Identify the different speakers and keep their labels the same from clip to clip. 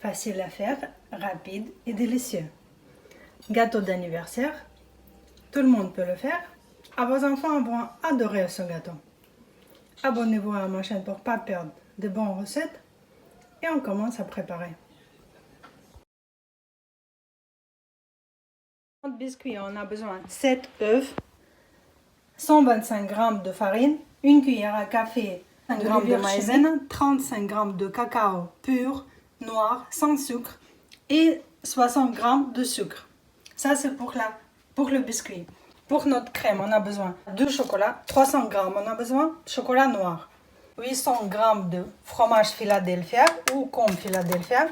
Speaker 1: Facile à faire, rapide et délicieux. Gâteau d'anniversaire, tout le monde peut le faire. Vos enfants vont adorer ce gâteau. Abonnez-vous à ma chaîne pour ne pas perdre de bonnes recettes. Et on commence à préparer. Notre biscuit, on a besoin de 7 œufs, 125 g de farine, une cuillère à café, 1 g de maïzena, 35 g de cacao pur, noir, sans sucre et 60 g de sucre. Ça c'est pour le biscuit. Pour notre crème, on a besoin de chocolat, 300 g, on a besoin de chocolat noir, 800 g de fromage Philadelphia ou comme Philadelphia,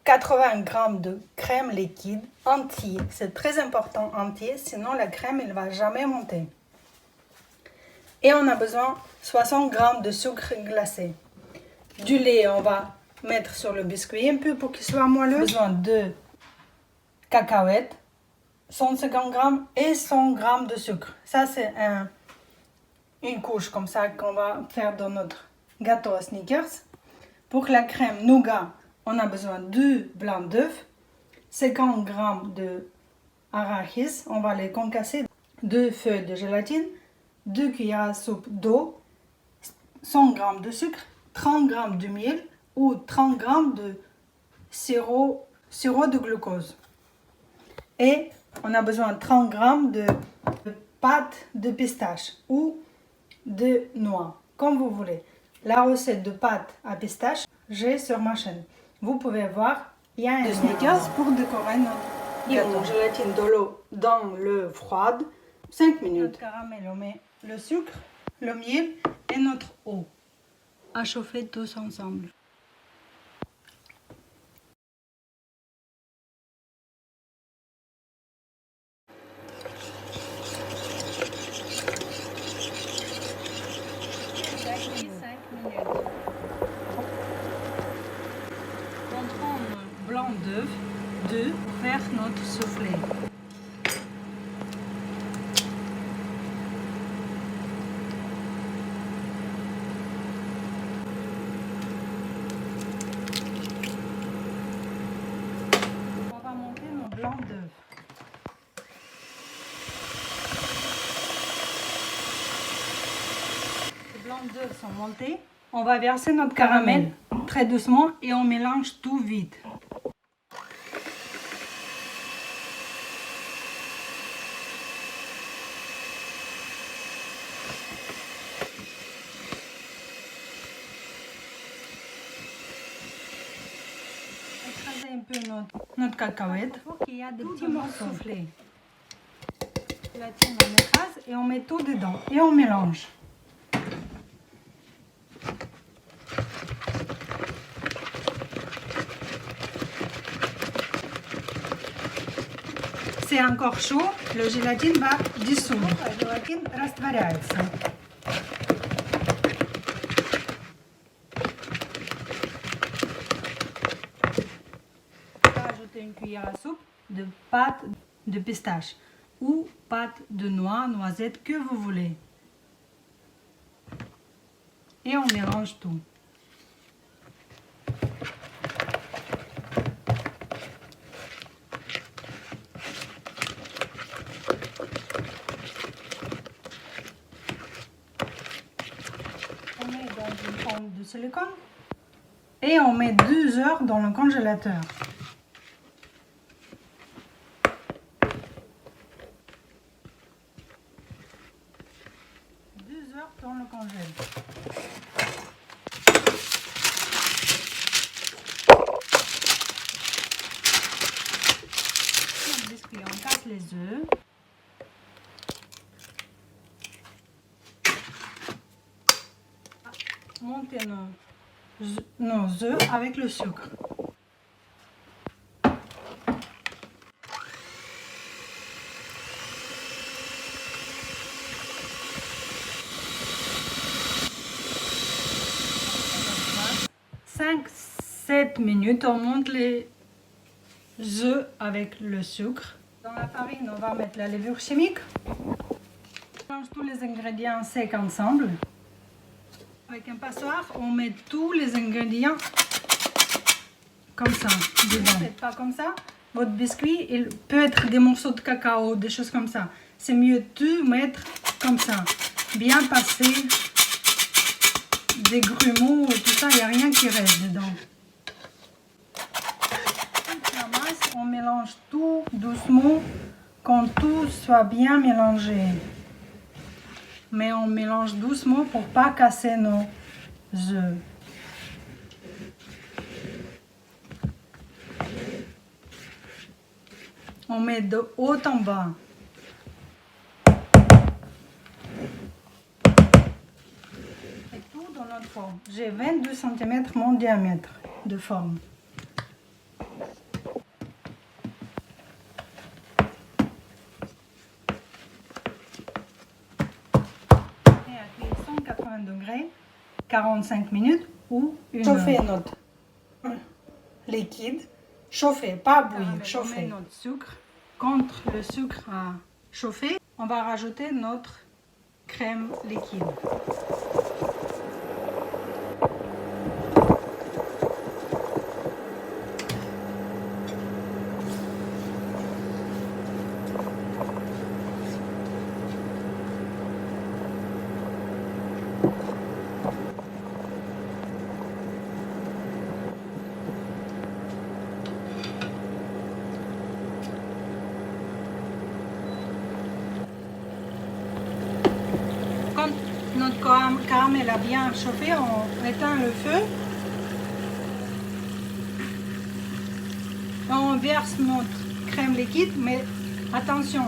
Speaker 1: 80 g de crème liquide entier. C'est très important entier, sinon la crème elle va jamais monter. Et on a besoin 60 g de sucre glacé. Du lait, on va mettre sur le biscuit un peu pour qu'il soit moelleux. Besoin de cacahuètes, 150 g et 100 g de sucre. Ça c'est une couche comme ça qu'on va faire dans notre gâteau à Snickers. Pour la crème nougat, on a besoin de 2 blancs d'œufs, 50 g de arachis, on va les concasser, 2 feuilles de gélatine, 2 cuillères à soupe d'eau, 100 g de sucre, 30 g de miel ou 30 g de sirop de glucose. Et on a besoin de 30 g de pâte de pistache ou de noix, comme vous voulez. La recette de pâte à pistache, j'ai sur ma chaîne. Vous pouvez voir, il y a un Snickers pour décorer notre gâteau. Gélatine de l'eau dans l'eau froide, 5 minutes. Notre caramel, on met le sucre, le miel et notre eau. À chauffer tous ensemble. On prend un blanc d'œuf pour faire notre soufflé. On va monter nos blancs d'œuf. Les blancs d'œufs sont montés. On va verser notre caramel très doucement et on mélange tout vite. Écrasez un peu notre cacahuète pour qu'il y ait des petits morceaux soufflés. La tienne, on écrase et on met tout dedans et on mélange. C'est encore chaud, le gélatine va dissoudre. La gélatine растворяется. On va ajouter une cuillère à soupe de pâte de pistache ou pâte de noix, noisette, que vous voulez. Et on mélange tout. On met dans une forme de silicone et on met 2 heures dans le congélateur. Dans le congèle. Le biscuit, on casse les œufs. Montez nos œufs avec le sucre. « 5-7 minutes, on monte les œufs avec le sucre. Dans la farine, on va mettre la levure chimique. On mélange tous les ingrédients secs ensemble. Avec un passoire, on met tous les ingrédients comme ça, dedans. Ne faites pas comme ça. Votre biscuit, il peut être des morceaux de cacao, des choses comme ça. C'est mieux de mettre comme ça. Bien passer des grumeaux et tout ça, il n'y a rien qui reste dedans. La masse, on mélange tout doucement, quand tout soit bien mélangé. Mais on mélange doucement pour ne pas casser nos œufs. On met de haut en bas. Et tout dans notre forme. J'ai 22 cm mon diamètre de forme. Et à cuire 180 degrés, 45 minutes ou une heure. Chauffer notre liquide. Chauffer, pas bouillir, chauffer. On met notre sucre. Quand le sucre a chauffé, on va rajouter notre crème liquide. Quand notre caramel a bien chauffé, on éteint le feu. On verse notre crème liquide, mais attention,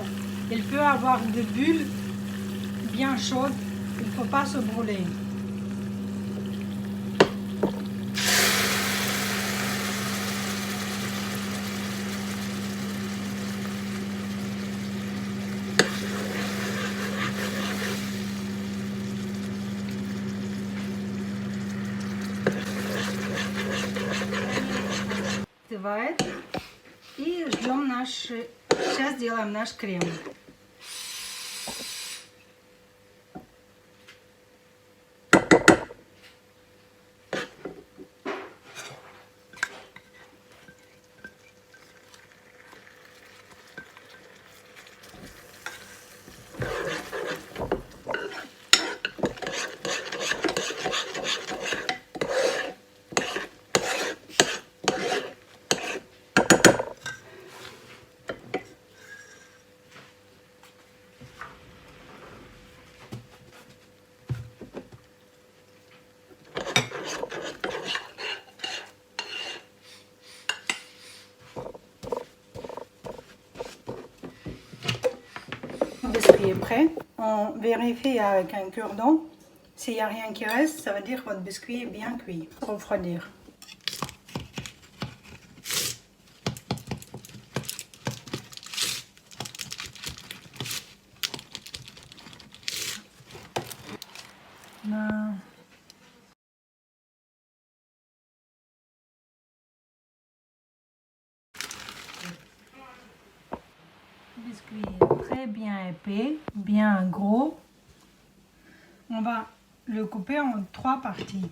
Speaker 1: il peut avoir des bulles bien chaudes, il ne faut pas se brûler. И ждем сейчас делаем наш крем. Le biscuit est prêt. On vérifie avec un cure-dent. S'il n'y a rien qui reste, ça veut dire que votre biscuit est bien cuit. Refroidir. Le biscuit est très bien épais, bien gros. On va le couper en 3 parties.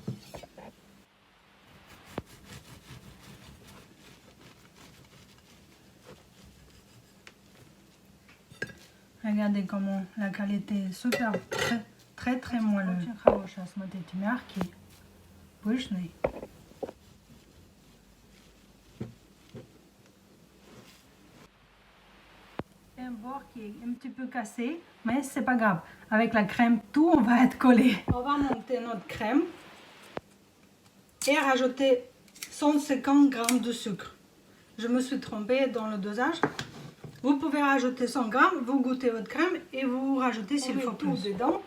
Speaker 1: Regardez comment la qualité est super, très moelleuse. Un bord qui est un petit peu cassé, mais c'est pas grave. Avec la crème, tout on va être collé. On va monter notre crème et rajouter 150 g de sucre. Je me suis trompée dans le dosage. Vous pouvez rajouter 100 g, vous goûtez votre crème et vous rajoutez s'il faut plus. Dedans,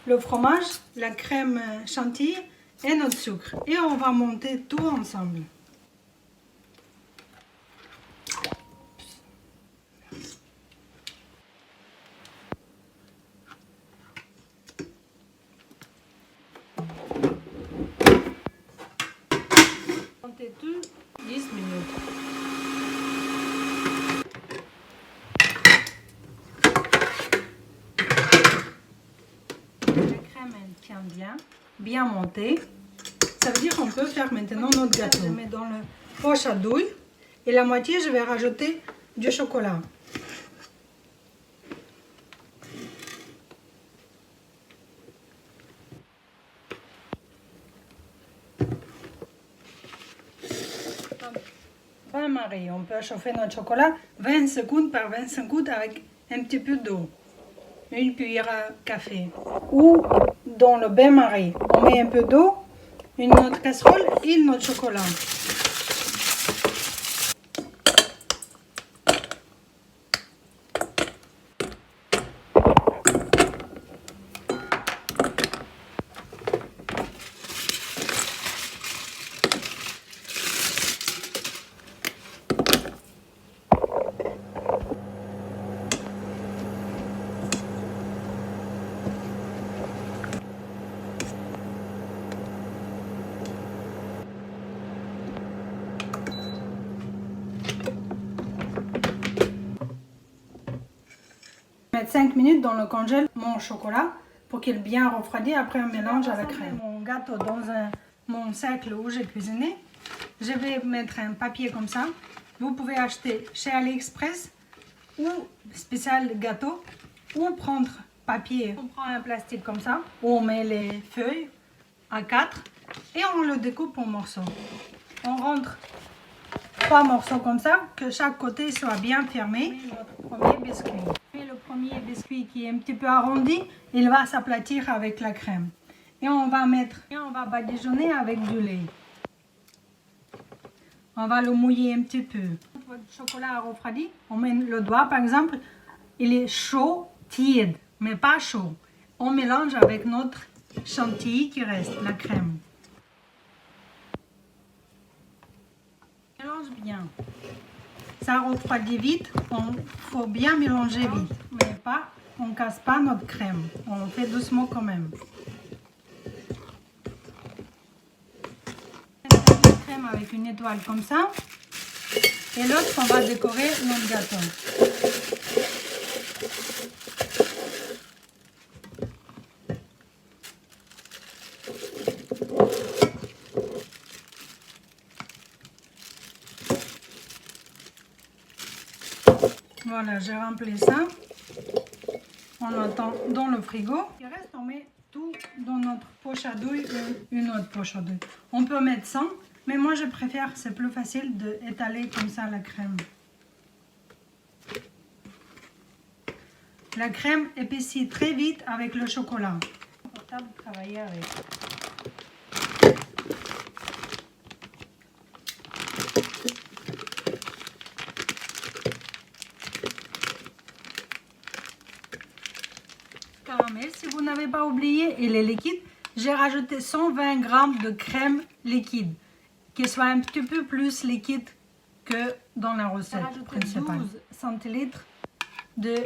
Speaker 1: le fromage, la crème chantilly et notre sucre. Et on va monter tout ensemble. Montez tout 10 minutes. Elle tient bien montée. Ça veut dire qu'on peut faire maintenant notre gâteau. Je mets dans le poche à douille et la moitié, je vais rajouter du chocolat. Bain-marie, on peut chauffer notre chocolat 20 secondes par 20 secondes avec un petit peu d'eau. Une cuillère à café. Ou dans le bain-marie, on met un peu d'eau, une autre casserole et notre chocolat. Mettre 5 minutes dans le congèle mon chocolat pour qu'il bien refroidisse. Après, on mélange à la crème. Mon gâteau dans mon cercle où j'ai cuisiné. Je vais mettre un papier comme ça. Vous pouvez acheter chez AliExpress ou spécial gâteau ou prendre papier. On prend un plastique comme ça où on met les feuilles à 4 et on le découpe en morceaux. On rentre 3 morceaux comme ça, que chaque côté soit bien fermé. Notre premier biscuit. Et le premier biscuit qui est un petit peu arrondi, il va s'aplatir avec la crème. Et on va badigeonner avec du lait. On va le mouiller un petit peu. Votre chocolat a refroidi, on met le doigt par exemple, il est chaud, tiède, mais pas chaud. On mélange avec notre chantilly qui reste, la crème. Mélange bien. Ça refroidit vite, il faut bien mélanger vite, mais pas, on ne casse pas notre crème, on fait doucement quand même. La crème avec une étoile comme ça, et l'autre on va décorer notre gâteau. Voilà, j'ai rempli ça. On attend dans le frigo. Il reste, on met tout dans notre poche à douille ou une autre poche à douille. On peut mettre 100, mais moi je préfère, c'est plus facile d'étaler comme ça la crème. La crème épaissit très vite avec le chocolat. Confortable de travailler avec. Caramel, si vous n'avez pas oublié, il est liquide. J'ai rajouté 120 g de crème liquide, qui soit un petit peu plus liquide que dans la recette principale. 12 centilitres de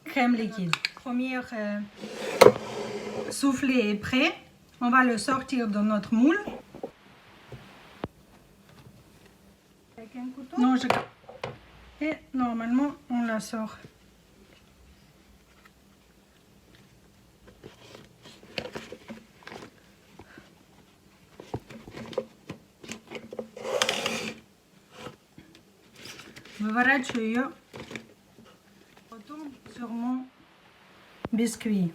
Speaker 1: crème liquide. Premier soufflé est prêt. On va le sortir de notre moule. Avec un couteau? Non, et normalement, on la sort. Выворачиваю ее, потом sur mon biscuit.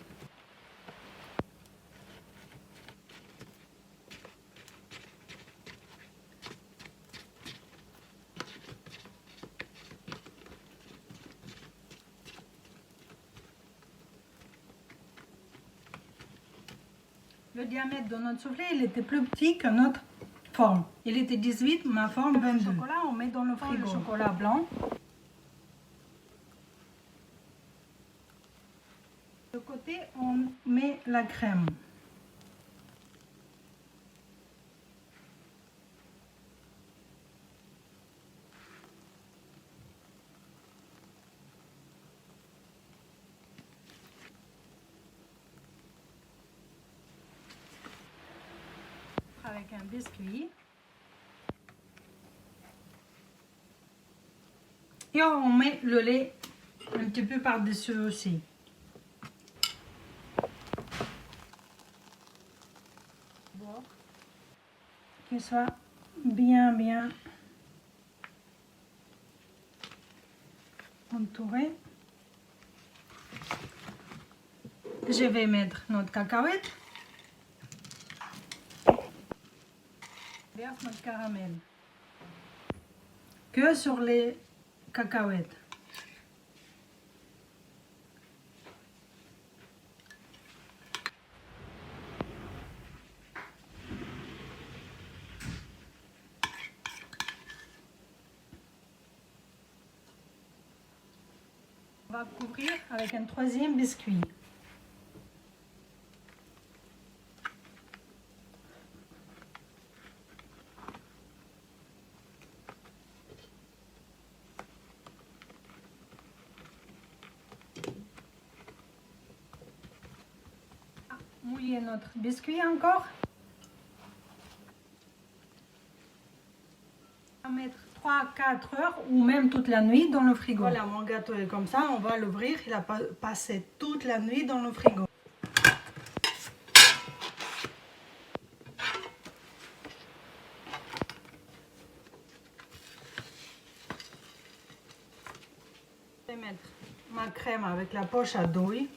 Speaker 1: Le diamètre de notre soufflé, il était plus petit que notre forme. Il était 18, ma forme 22. Le chocolat, on met dans le frigo. Le chocolat blanc. De côté, on met la crème. Avec un biscuit. Et on met le lait un petit peu par-dessus aussi. Qu'il soit bien entourer. Je vais mettre notre cacahuète vers notre caramel. Que sur les cacahuètes. On va couvrir avec un troisième biscuit. Mouiller notre biscuit encore. On va mettre 3-4 heures ou même toute la nuit dans le frigo. Voilà, mon gâteau est comme ça, on va l'ouvrir. Il a passé toute la nuit dans le frigo. Je vais mettre ma crème avec la poche à douille.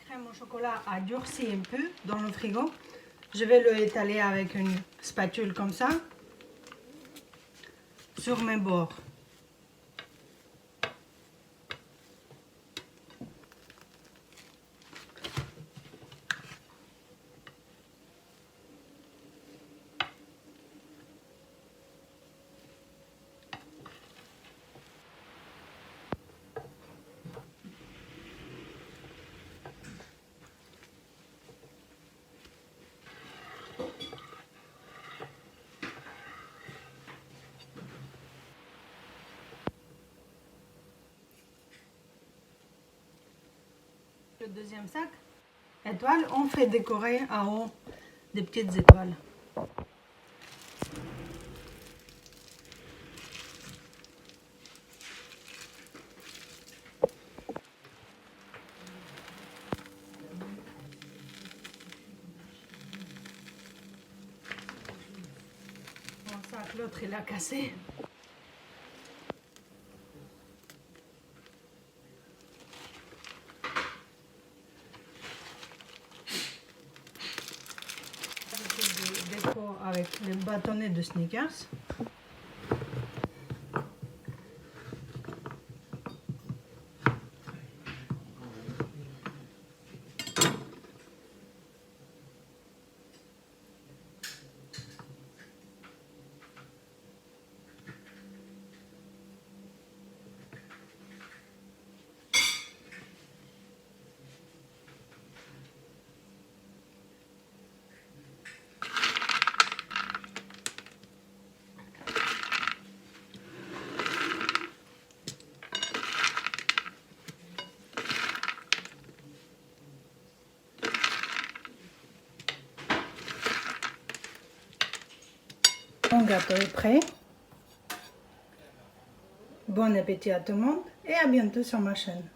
Speaker 1: Crème au chocolat a durci un peu dans le frigo. Je vais le étaler avec une spatule comme ça sur mes bords. Le deuxième sac, étoiles, on fait décorer en haut des petites étoiles. Mon sac, l'autre il a cassé. Déco avec les bâtonnets de Snickers. Mon gâteau est prêt. Bon appétit à tout le monde et à bientôt sur ma chaîne.